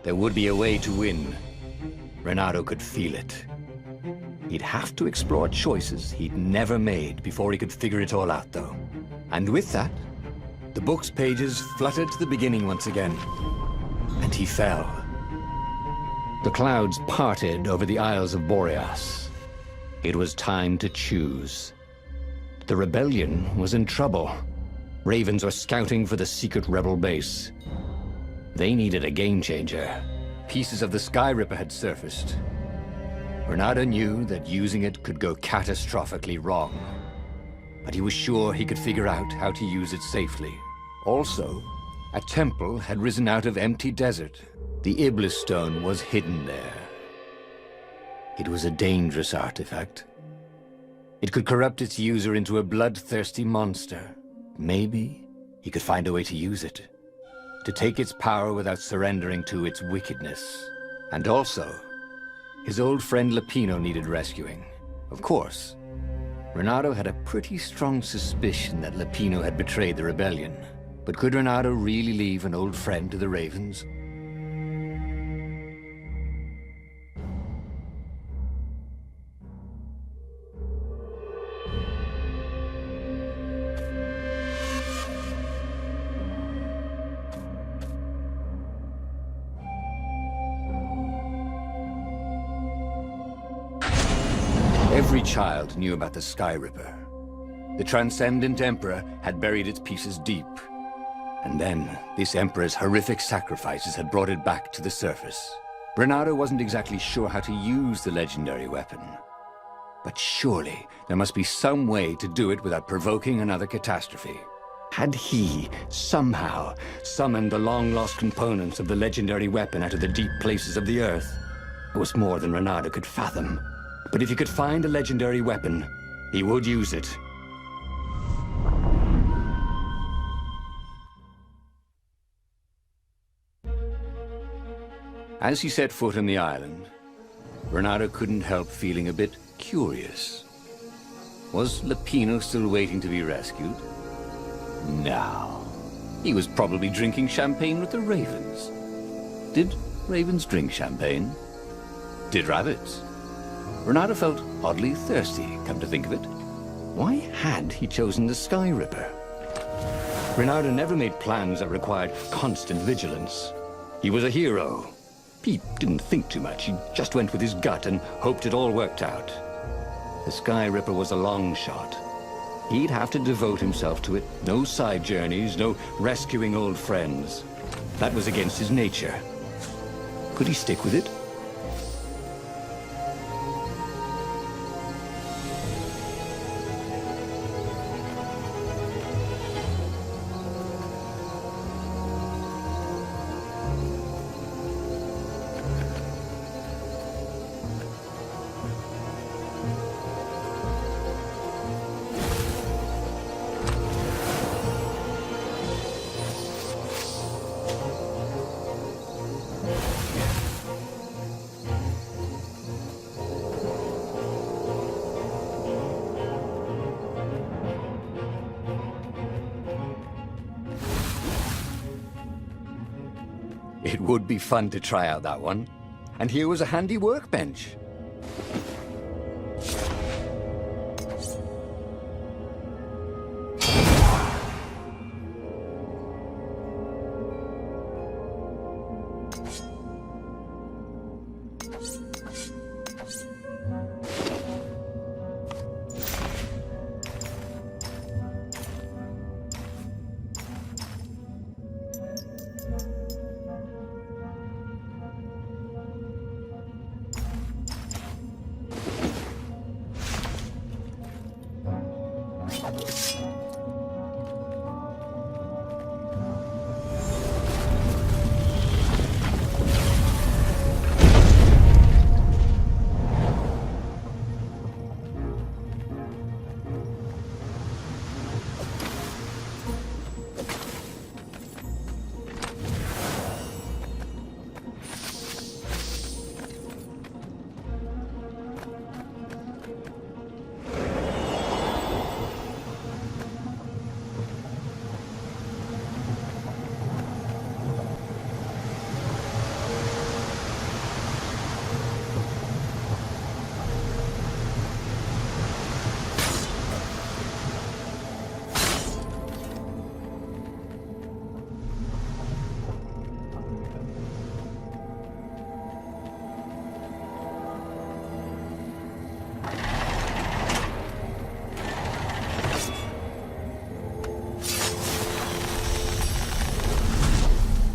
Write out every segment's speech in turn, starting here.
There would be a way to win. Reynardo could feel it. He'd have to explore choices he'd never made before he could figure it all out, though. And with that, the book's pages fluttered to the beginning once again. And he fell. The clouds parted over the Isles of Boreas. It was time to choose. The rebellion was in trouble. Ravens were scouting for the secret rebel base. They needed a game changer. Pieces of the Sky Ripper had surfaced. Reynardo knew that using it could go catastrophically wrong. But he was sure he could figure out how to use it safely. Also, a temple had risen out of empty desert. The Iblis stone was hidden there. It was a dangerous artifact. It could corrupt its user into a bloodthirsty monster. Maybe he could find a way to use it, to take its power without surrendering to its wickedness. And also, his old friend Lupino needed rescuing. Of course, Reynardo had a pretty strong suspicion that Lupino had betrayed the rebellion. But could Reynardo really leave an old friend to the Ravens? Every child knew about the Sky Ripper. The Transcendent Emperor had buried its pieces deep. And then, this Emperor's horrific sacrifices had brought it back to the surface. Reynardo wasn't exactly sure how to use the legendary weapon. But surely, there must be some way to do it without provoking another catastrophe. Had he, somehow, summoned the long-lost components of the legendary weapon out of the deep places of the Earth? It was more than Reynardo could fathom. But if he could find a legendary weapon, he would use it. As he set foot on the island, Reynardo couldn't help feeling a bit curious. Was Lupino still waiting to be rescued? No. He was probably drinking champagne with the ravens. Did ravens drink champagne? Did rabbits? Reynardo felt oddly thirsty, come to think of it. Why had he chosen the Sky Ripper? Reynardo never made plans that required constant vigilance. He was a hero. He didn't think too much. He just went with his gut and hoped it all worked out. The Sky Ripper was a long shot. He'd have to devote himself to it. No side journeys, no rescuing old friends. That was against his nature. Could he stick with it? It would be fun to try out that one. And here was a handy workbench.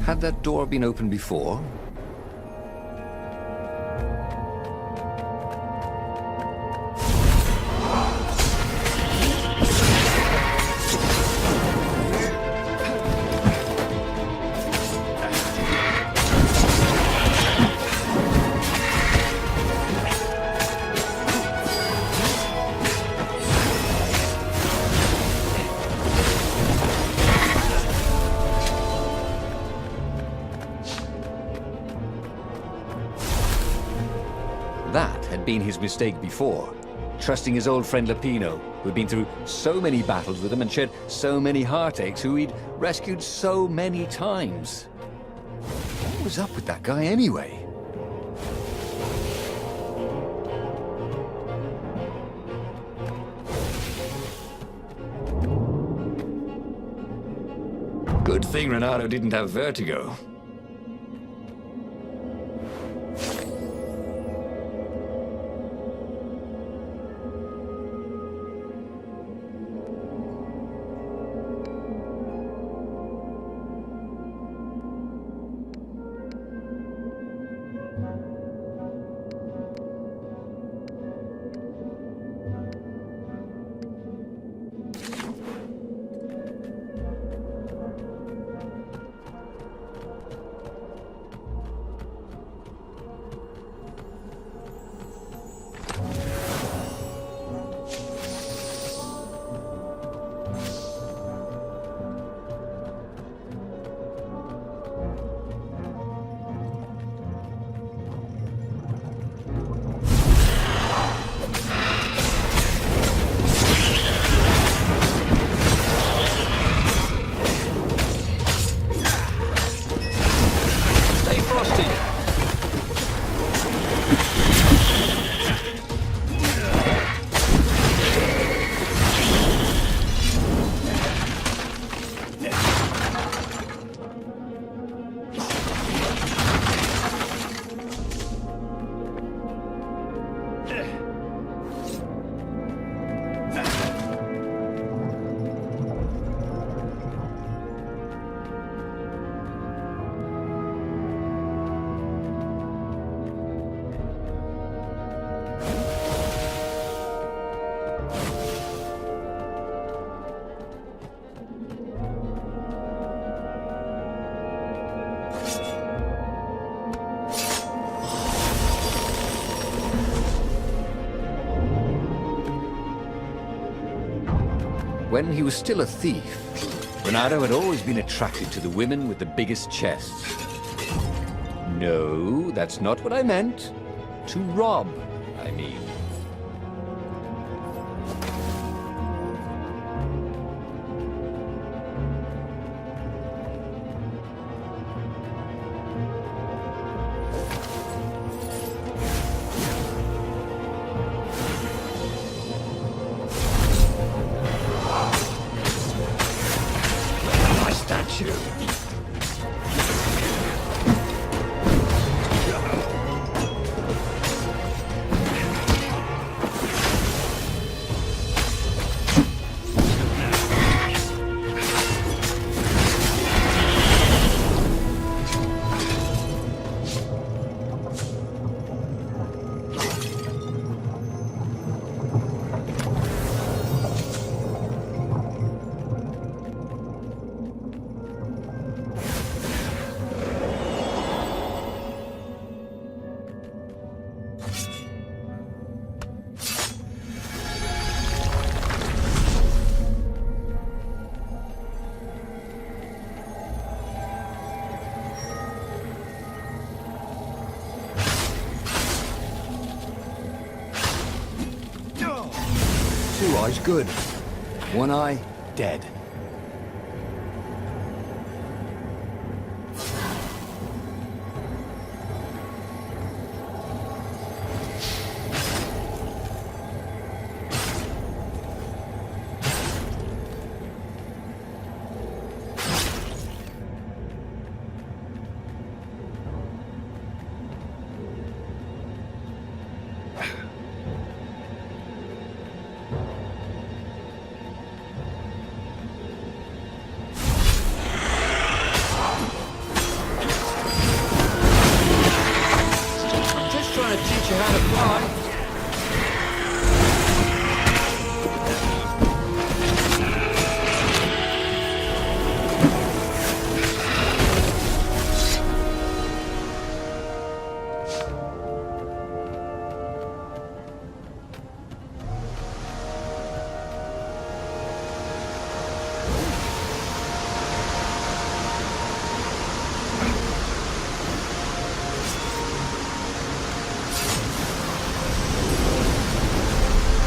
Had that door been opened before? That had been his mistake before, trusting his old friend Lapino, who'd been through so many battles with him and shared so many heartaches, who he'd rescued so many times. What was up with that guy anyway? Good thing Reynardo didn't have vertigo. When he was still a thief, Reynardo had always been attracted to the women with the biggest chests. No, that's not what I meant. To rob, I mean. Two eyes good. One eye dead.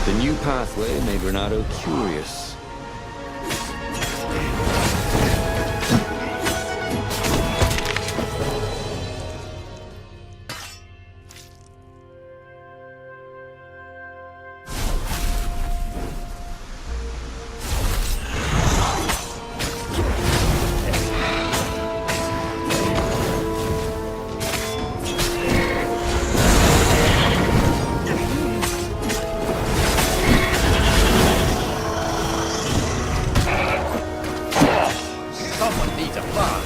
The new pathway made Reynardo curious. Someone needs a bath.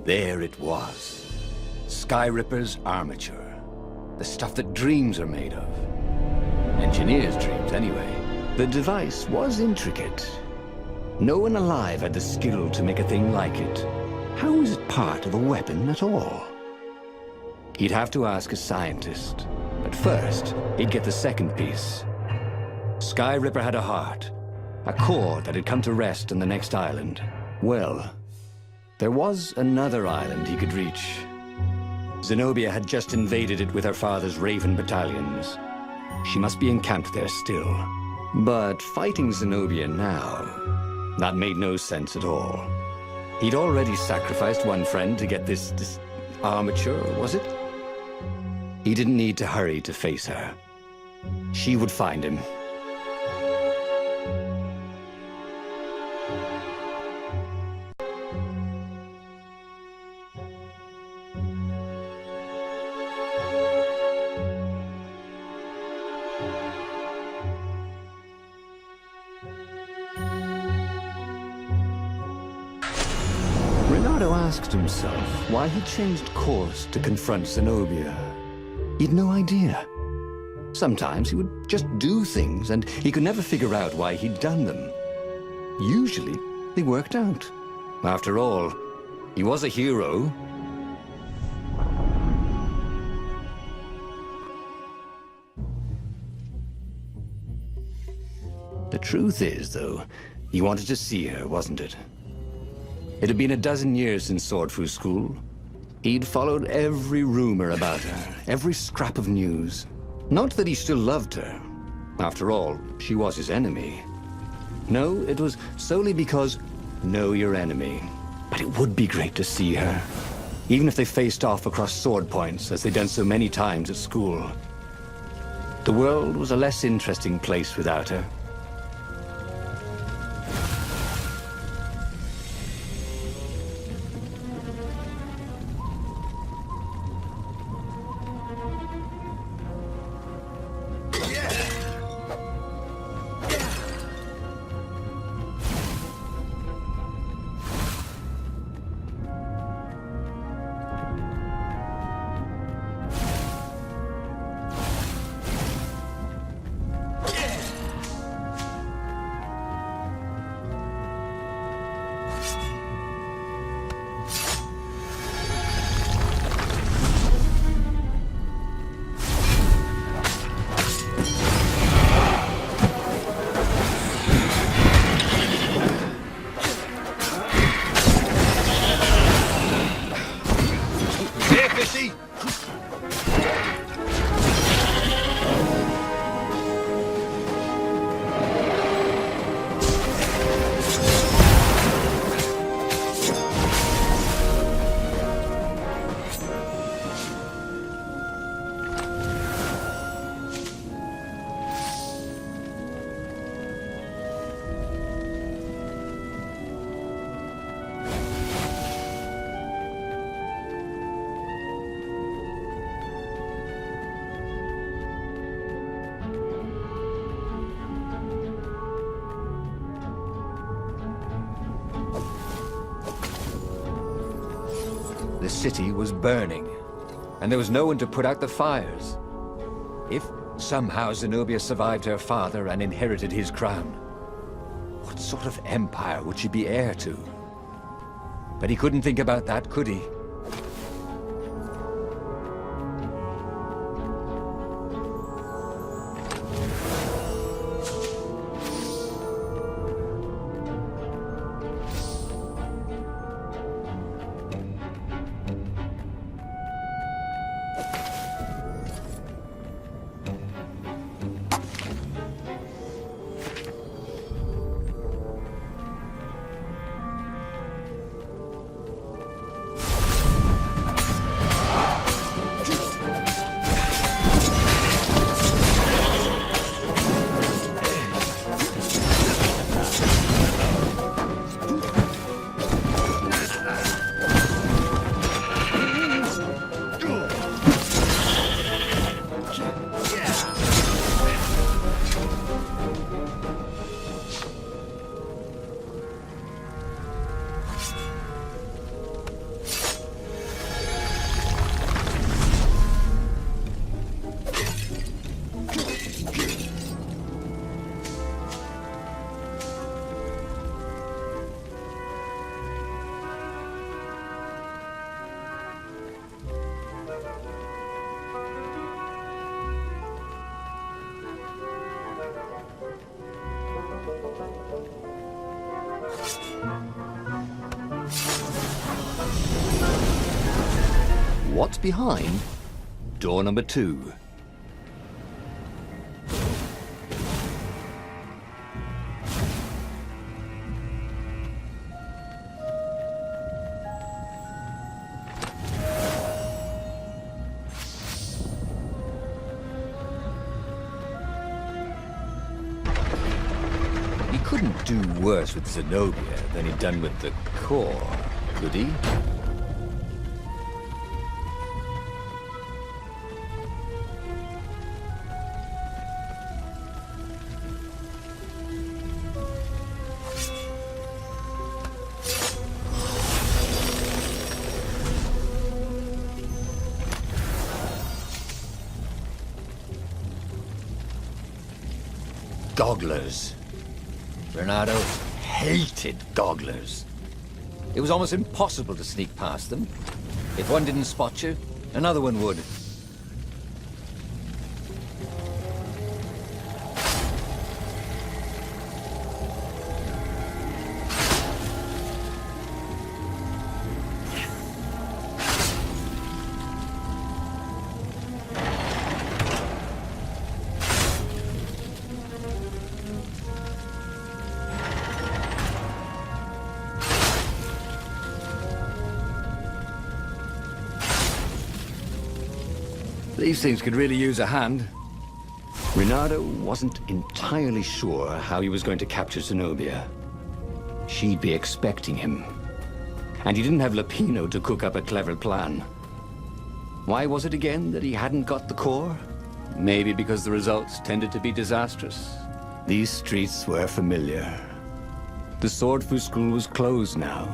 There it was. Skyripper's armature. The stuff that dreams are made of. Engineers' dreams, anyway. The device was intricate. No one alive had the skill to make a thing like it. How was it part of a weapon at all? He'd have to ask a scientist. But first, he'd get the second piece. Skyripper had a heart. A core that had come to rest on the next island. Well, there was another island he could reach. Zenobia had just invaded it with her father's Raven battalions. She must be encamped there still. But fighting Zenobia now, that made no sense at all. He'd already sacrificed one friend to get this armature, was it? He didn't need to hurry to face her. She would find him. Reynardo asked himself why he changed course to confront Zenobia. He'd no idea. Sometimes he would just do things, and he could never figure out why he'd done them. Usually, they worked out. After all, he was a hero. The truth is, though, he wanted to see her, wasn't it? It had been a dozen years since Swordfu School. He'd followed every rumor about her, every scrap of news. Not that he still loved her. After all, she was his enemy. No, it was solely because know your enemy. But it would be great to see her, even if they faced off across sword points as they'd done so many times at school. The world was a less interesting place without her. The city was burning, and there was no one to put out the fires. If somehow Zenobia survived her father and inherited his crown, what sort of empire would she be heir to? But he couldn't think about that, could he? What's behind door number 2? He couldn't do worse with Zenobia than he'd done with the core, could he? Gogglers. Reynardo hated gogglers. It was almost impossible to sneak past them. If one didn't spot you, another one would. These things could really use a hand. Reynardo wasn't entirely sure how he was going to capture Zenobia. She'd be expecting him. And he didn't have Lapino to cook up a clever plan. Why was it again that he hadn't got the core? Maybe because the results tended to be disastrous. These streets were familiar. The Swordfu School was closed now,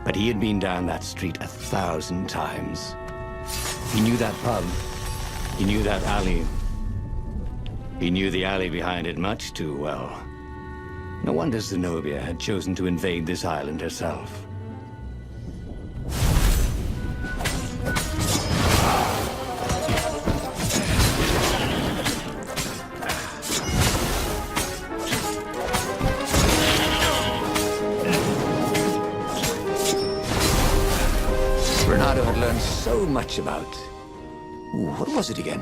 but he had been down that street 1,000 times. He knew that pub. He knew that alley. He knew the alley behind it much too well. No wonder Zenobia had chosen to invade this island herself. Reynardo had learned so much about... Ooh, what was it again?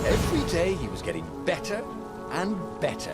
Every day he was getting better and better.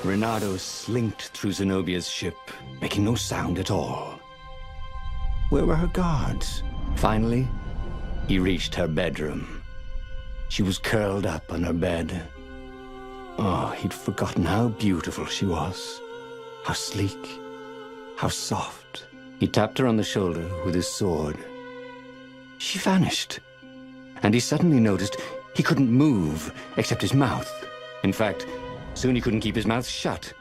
Reynardo slinked through Zenobia's ship, making no sound at all. Where were her guards? Finally, he reached her bedroom. She was curled up on her bed. Oh, he'd forgotten how beautiful she was. How sleek, how soft. He tapped her on the shoulder with his sword. She vanished. And he suddenly noticed he couldn't move except his mouth. In fact, soon he couldn't keep his mouth shut.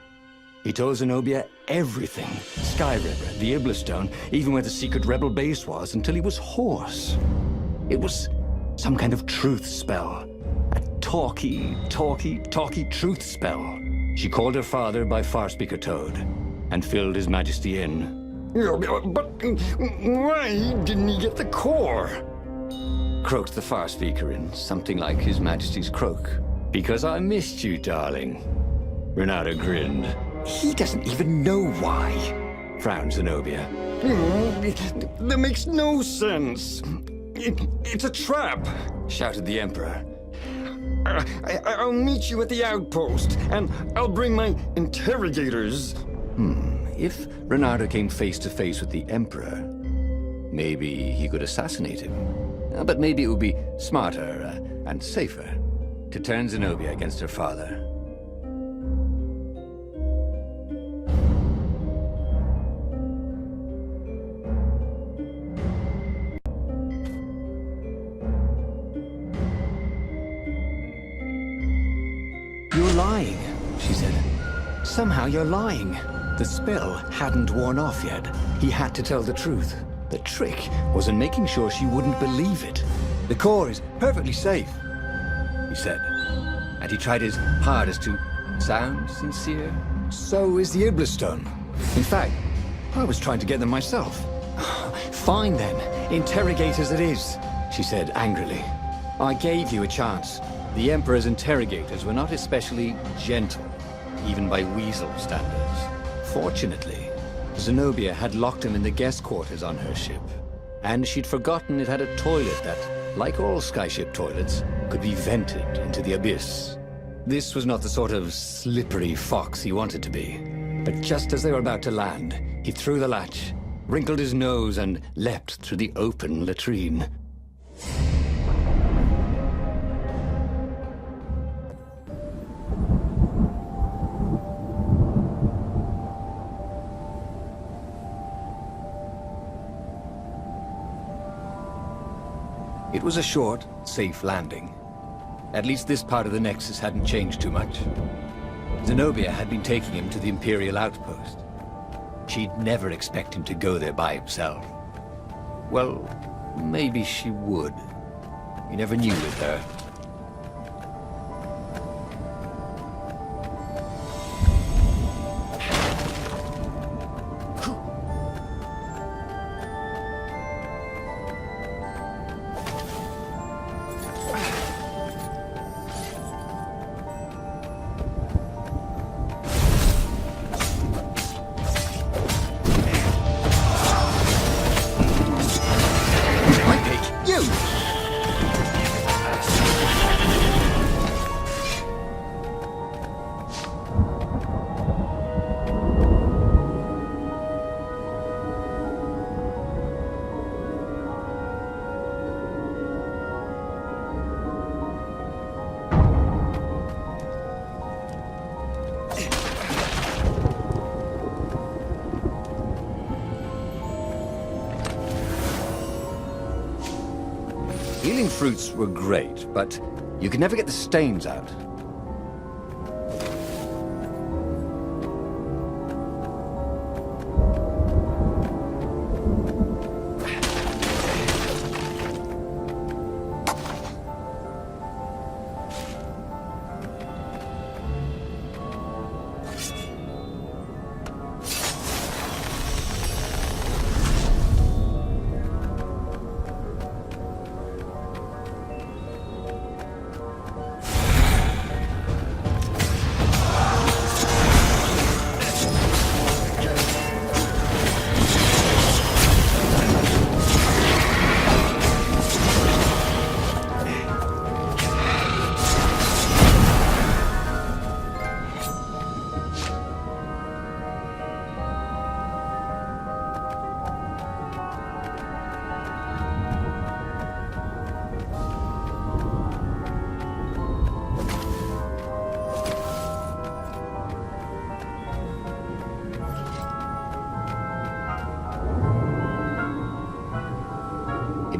He told Zenobia everything. Sky River, the Iblistone, even where the secret rebel base was, until he was hoarse. It was some kind of truth spell. A talky truth spell. She called her father by Farspeaker Toad and filled His Majesty in. But why didn't he get the core? Croaked the Farspeaker in something like His Majesty's croak. Because I missed you, darling. Reynardo grinned. He doesn't even know why, frowned Zenobia. That makes no sense. It's a trap, shouted the Emperor. I'll meet you at the outpost, and I'll bring my interrogators. If Reynardo came face to face with the Emperor, maybe he could assassinate him. But maybe it would be smarter and safer to turn Zenobia against her father. You're lying, she said. Somehow you're lying. The spell hadn't worn off yet. He had to tell the truth. The trick was in making sure she wouldn't believe it. The core is perfectly safe, he said. And he tried his hardest to sound sincere. So is the Iblistone. In fact, I was trying to get them myself. Fine then, interrogators it is, she said angrily. I gave you a chance. The Emperor's interrogators were not especially gentle, even by Weasel standards. Fortunately, Zenobia had locked him in the guest quarters on her ship, and she'd forgotten it had a toilet that, like all skyship toilets, could be vented into the abyss. This was not the sort of slippery fox he wanted to be. But just as they were about to land, he threw the latch, wrinkled his nose, and leapt through the open latrine. It was a short, safe landing. At least this part of the Nexus hadn't changed too much. Zenobia had been taking him to the Imperial outpost. She'd never expect him to go there by himself. Well, maybe she would. You never knew with her. Healing fruits were great, but you could never get the stains out.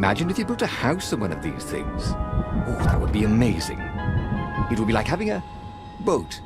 Imagine if you built a house on one of these things. Oh, that would be amazing. It would be like having a boat.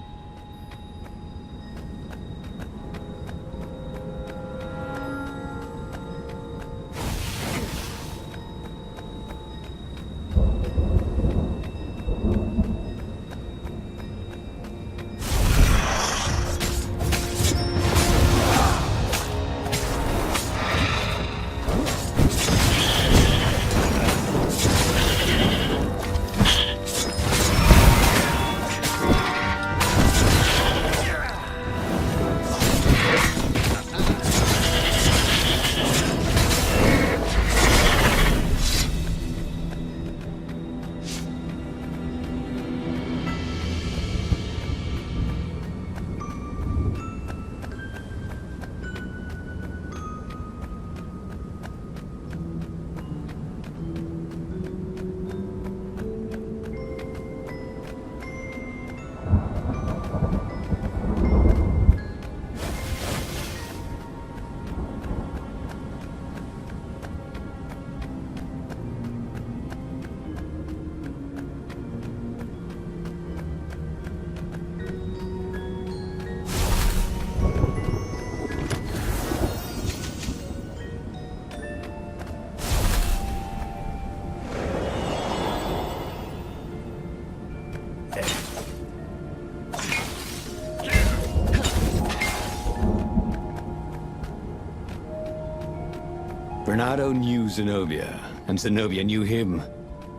Reynardo knew Zenobia, and Zenobia knew him.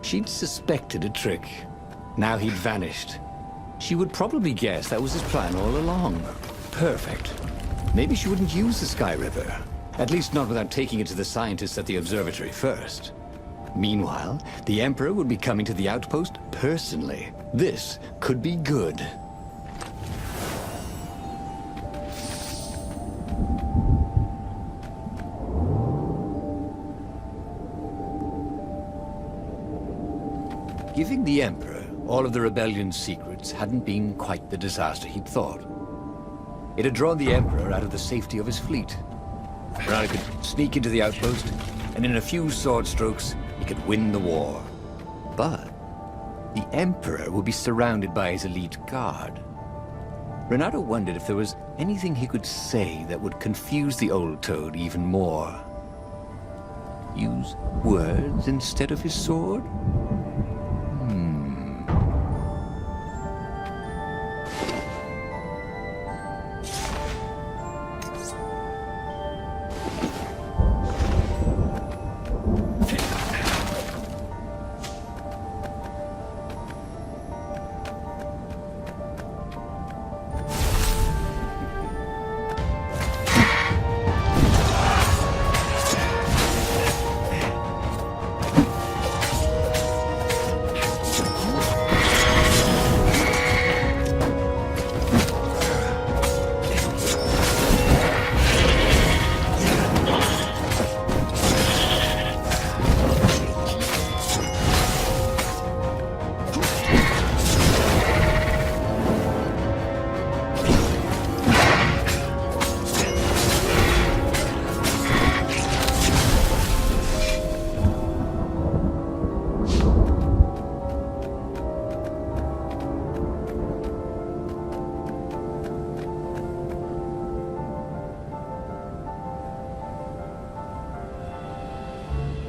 She'd suspected a trick. Now he'd vanished. She would probably guess that was his plan all along. Perfect. Maybe she wouldn't use the Sky River. At least not without taking it to the scientists at the observatory first. Meanwhile, the Emperor would be coming to the outpost personally. This could be good. Giving the Emperor all of the rebellion's secrets hadn't been quite the disaster he'd thought. It had drawn the Emperor out of the safety of his fleet. Reynardo could sneak into the outpost, and in a few sword strokes, he could win the war. But the Emperor would be surrounded by his elite guard. Reynardo wondered if there was anything he could say that would confuse the old toad even more. Use words instead of his sword?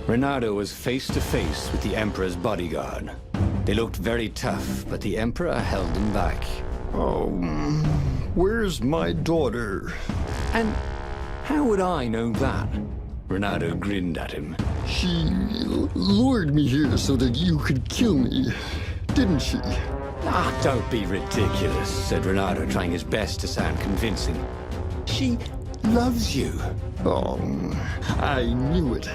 Reynardo was face to face with the Emperor's bodyguard. They looked very tough, but the Emperor held them back. Oh, where's my daughter? And how would I know that? Reynardo grinned at him. She lured me here so that you could kill me, didn't she? Ah, don't be ridiculous, said Reynardo, trying his best to sound convincing. She loves you. Oh, I knew it.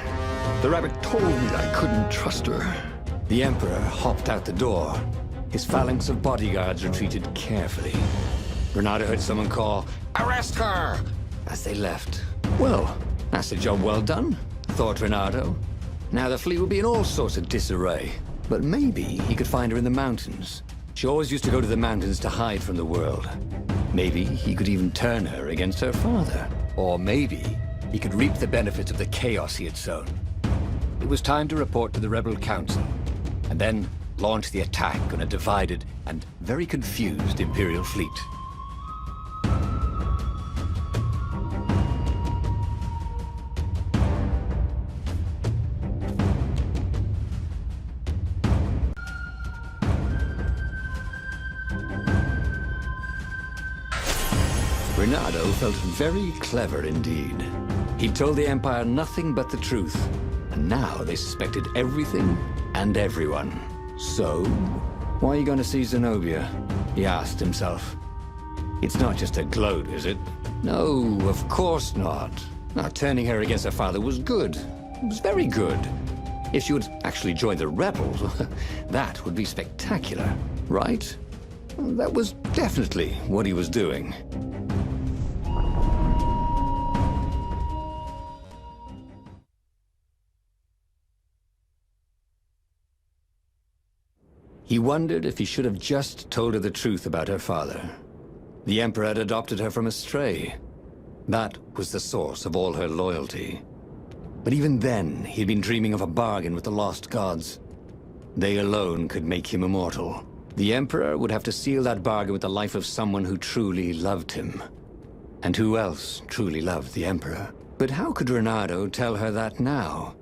The rabbit told me I couldn't trust her. The Emperor hopped out the door. His phalanx of bodyguards retreated carefully. Reynardo heard someone call, "Arrest her!" as they left. Well, that's a job well done, thought Reynardo. Now the fleet would be in all sorts of disarray. But maybe he could find her in the mountains. She always used to go to the mountains to hide from the world. Maybe he could even turn her against her father. Or maybe he could reap the benefits of the chaos he had sown. It was time to report to the Rebel Council, and then launch the attack on a divided and very confused Imperial fleet. Reynardo felt very clever indeed. He'd told the Empire nothing but the truth, and now they suspected everything and everyone. So, why are you going to see Zenobia? He asked himself. It's not just a gloat, is it? No, of course not. Now, turning her against her father was good. It was very good. If she would actually join the rebels, that would be spectacular, right? That was definitely what he was doing. He wondered if he should have just told her the truth about her father. The Emperor had adopted her from a stray. That was the source of all her loyalty. But even then, he'd been dreaming of a bargain with the lost gods. They alone could make him immortal. The Emperor would have to seal that bargain with the life of someone who truly loved him. And who else truly loved the Emperor? But how could Reynardo tell her that now?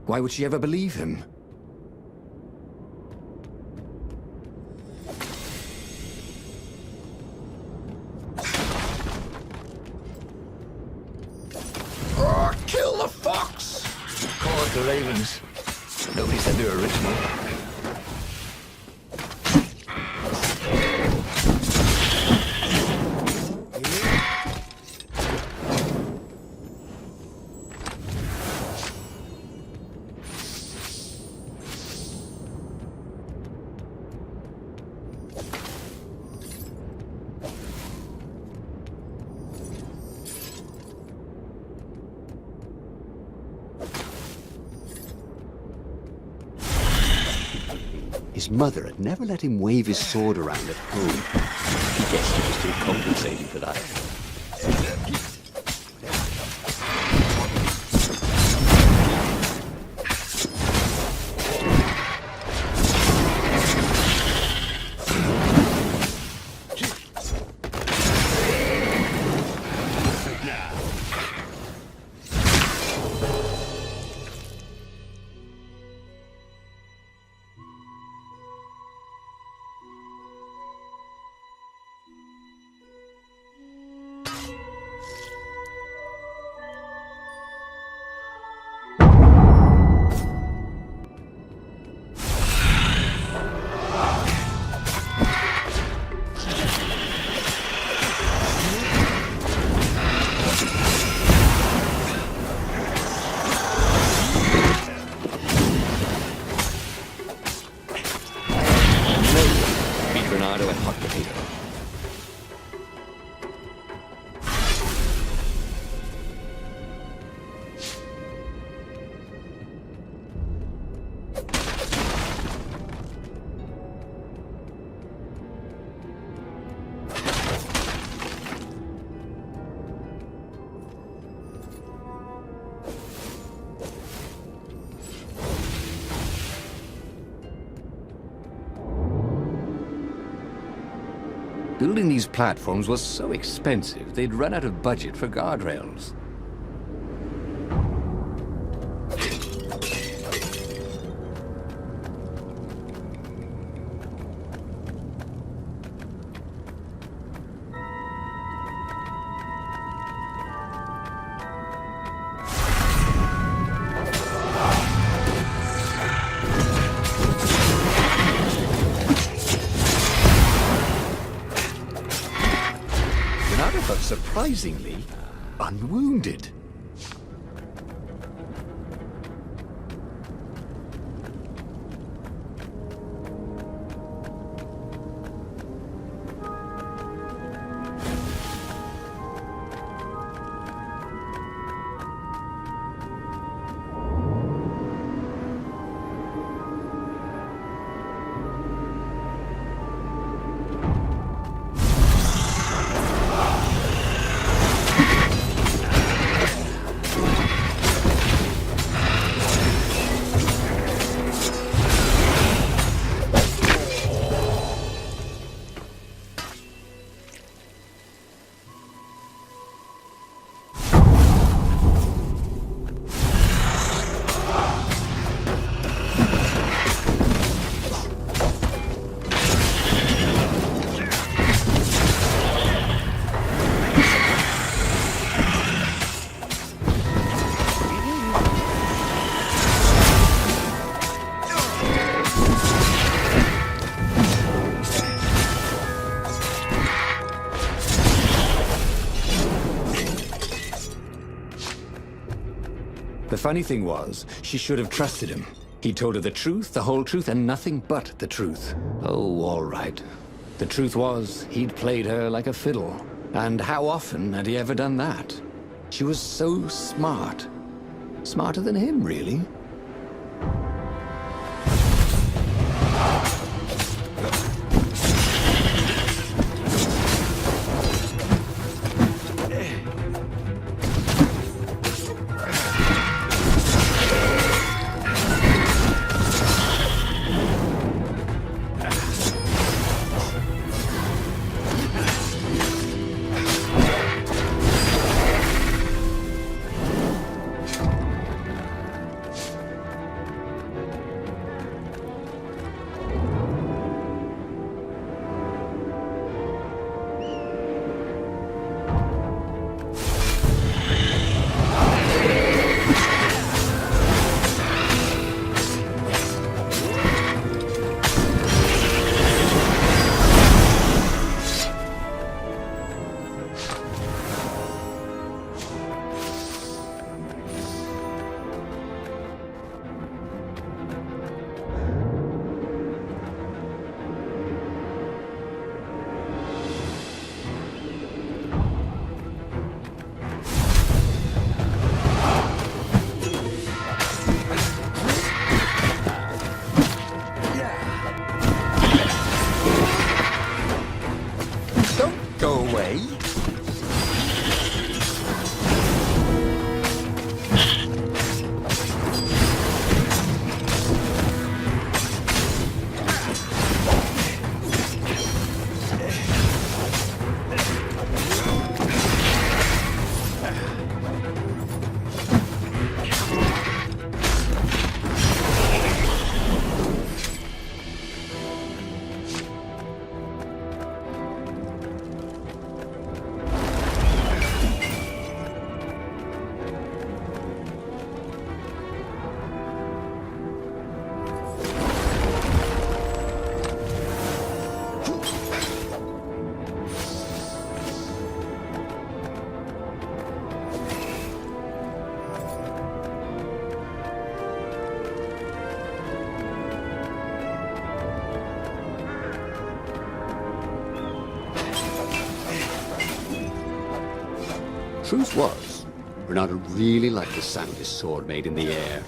Why would she ever believe him? Kill the fox! Call it the ravens. Nobody said they were original. His mother had never let him wave his sword around at home. He guessed he was still compensating for that. Reynardo and hot potato. Building these platforms was so expensive, they'd run out of budget for guardrails. But surprisingly, unwounded. The funny thing was, she should have trusted him. He told her the truth, the whole truth, and nothing but the truth. Oh, all right. The truth was, he'd played her like a fiddle. And how often had he ever done that? She was so smart. Smarter than him, really. Truth was, Reynardo really liked the sound his sword made in the air.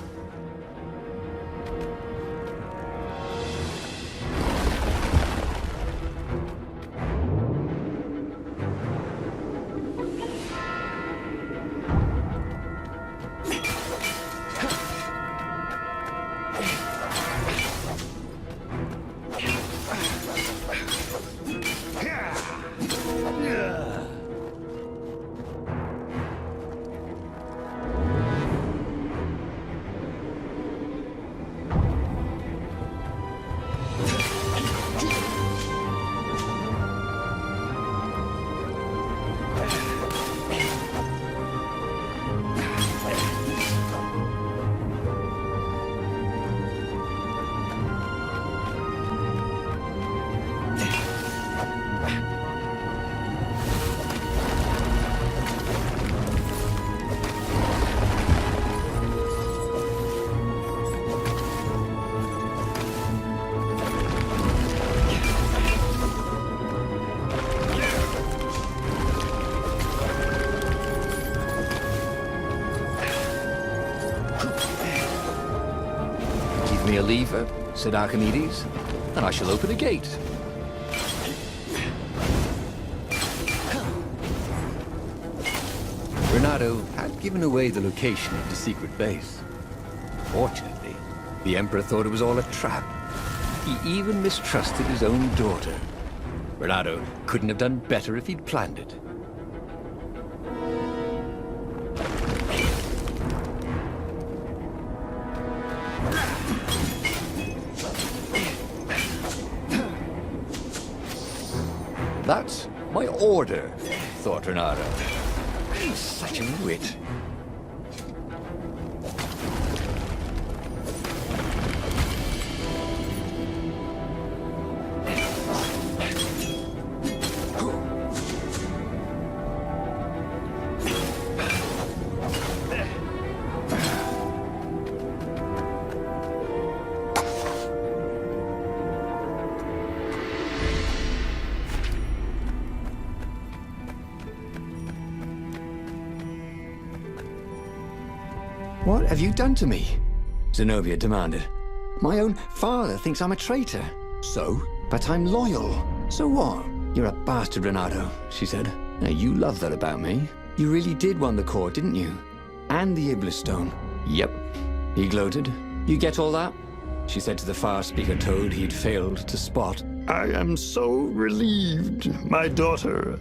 Me a lever, said Archimedes, and I shall open a gate. Reynardo had given away the location of the secret base. Fortunately, the Emperor thought it was all a trap. He even mistrusted his own daughter. Reynardo couldn't have done better if he'd planned it. That's my order, thought Reynardo. Such a wit. What have you done to me? Zenobia demanded. My own father thinks I'm a traitor. So? But I'm loyal. So what? You're a bastard, Reynardo, she said. Now, you love that about me. You really did want the core, didn't you? And the Iblis stone. Yep, he gloated. You get all that? She said to the far speaker toad he'd failed to spot. I am so relieved, my daughter,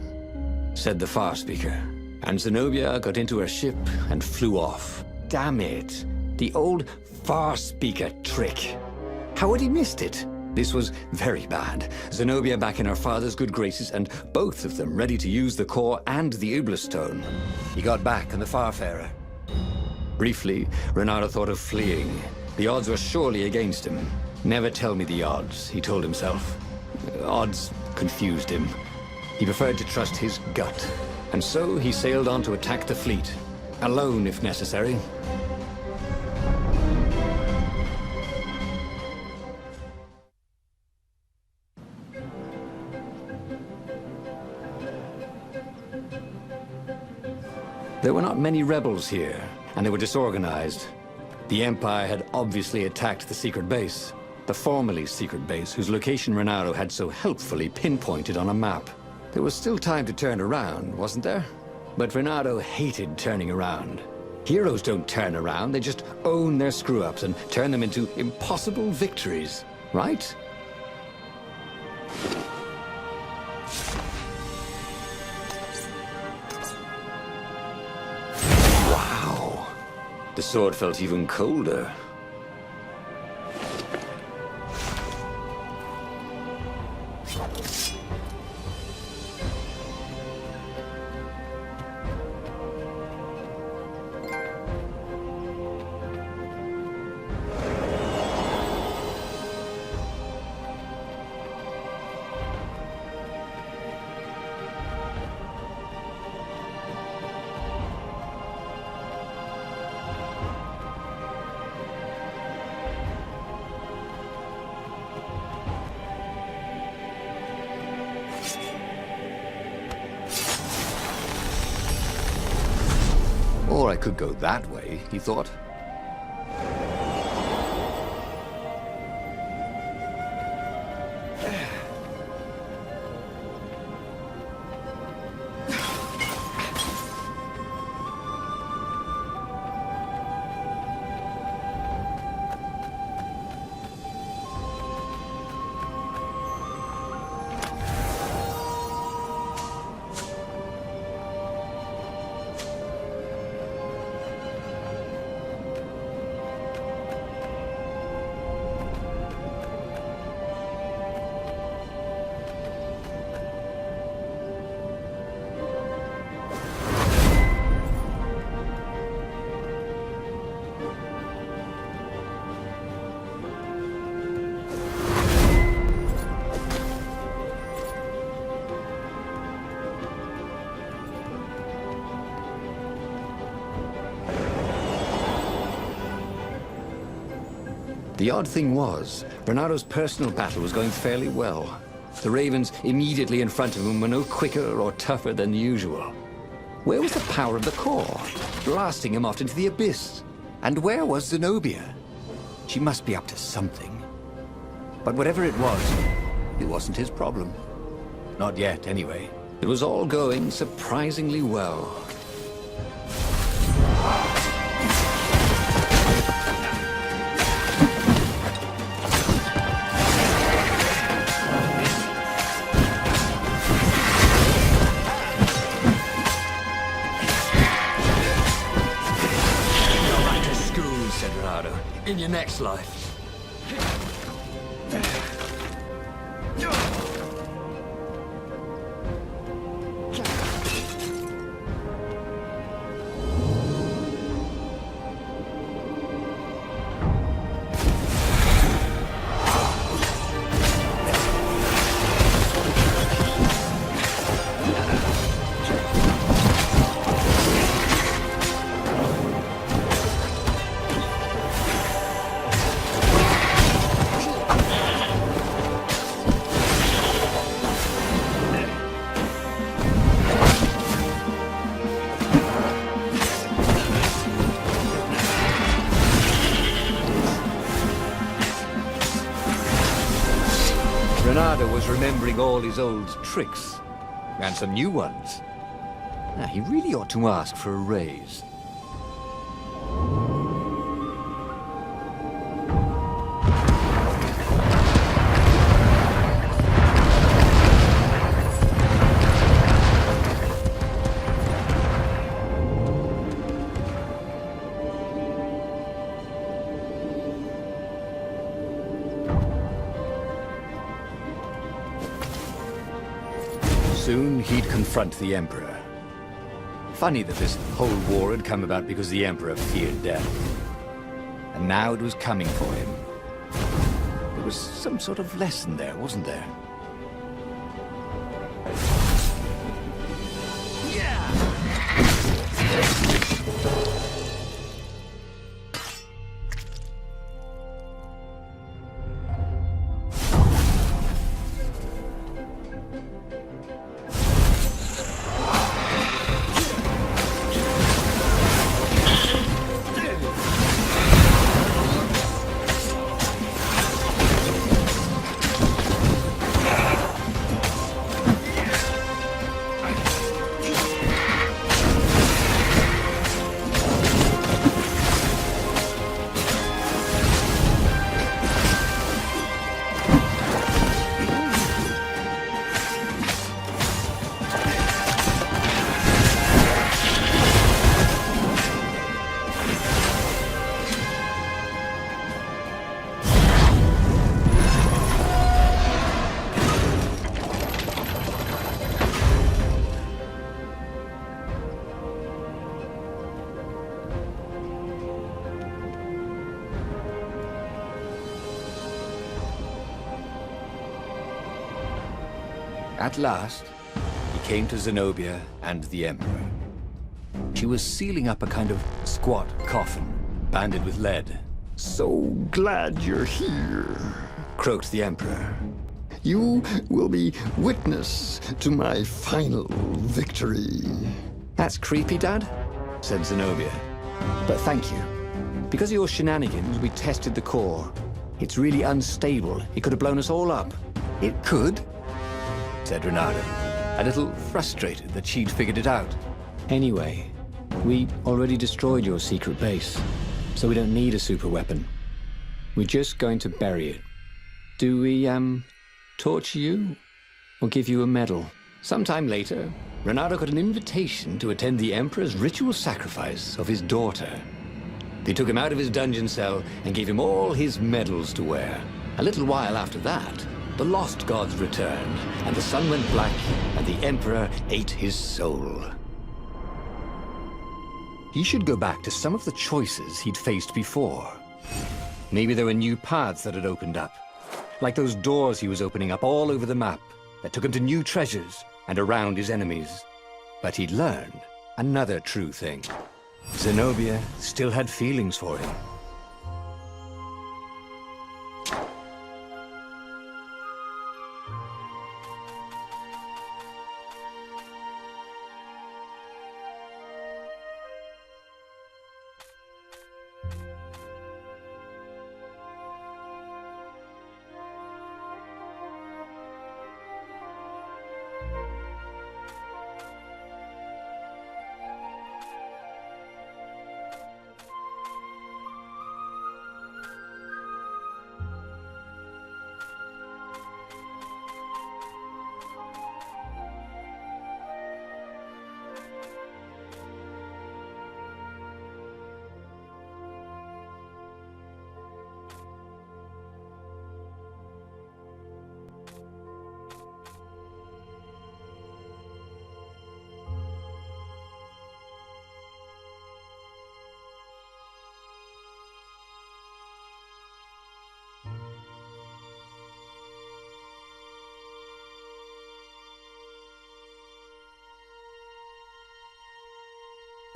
said the far speaker. And Zenobia got into her ship and flew off. Damn it. The old far speaker trick. How had he missed it? This was very bad. Zenobia back in her father's good graces, and both of them ready to use the core and the Iblis stone. He got back on the Farfarer. Briefly, Reynardo thought of fleeing. The odds were surely against him. Never tell me the odds, he told himself. Odds confused him. He preferred to trust his gut. And so he sailed on to attack the fleet. Alone, if necessary. There were not many rebels here, and they were disorganized. The Empire had obviously attacked the secret base, the formerly secret base whose location Reynardo had so helpfully pinpointed on a map. There was still time to turn around, wasn't there? But Reynardo hated turning around. Heroes don't turn around, they just own their screw-ups and turn them into impossible victories, right? Wow. The sword felt even colder. Or I could go that way, he thought. The odd thing was, Reynardo's personal battle was going fairly well. The Ravens immediately in front of him were no quicker or tougher than usual. Where was the power of the core, blasting him off into the abyss? And where was Zenobia? She must be up to something. But whatever it wasn't his problem. Not yet, anyway. It was all going surprisingly well. In your next life. Reynardo was remembering all his old tricks, and some new ones. Now, he really ought to ask for a raise. Soon he'd confront the Emperor. Funny that this whole war had come about because the Emperor feared death. And now it was coming for him. There was some sort of lesson there, wasn't there? At last, he came to Zenobia and the Emperor. She was sealing up a kind of squat coffin, banded with lead. So glad you're here. Croaked the Emperor. You will be witness to my final victory. That's creepy, Dad, said Zenobia. But thank you. Because of your shenanigans, we tested the core. It's really unstable. It could have blown us all up. It could, said Reynardo, a little frustrated that she'd figured it out. Anyway, we already destroyed your secret base, so we don't need a super weapon. We're just going to bury it. Do we, torture you? Or give you a medal? Sometime later, Reynardo got an invitation to attend the Emperor's ritual sacrifice of his daughter. They took him out of his dungeon cell and gave him all his medals to wear. A little while after that, the lost gods returned, and the sun went black, and the Emperor ate his soul. He should go back to some of the choices he'd faced before. Maybe there were new paths that had opened up, like those doors he was opening up all over the map that took him to new treasures and around his enemies. But he'd learned another true thing. Zenobia still had feelings for him.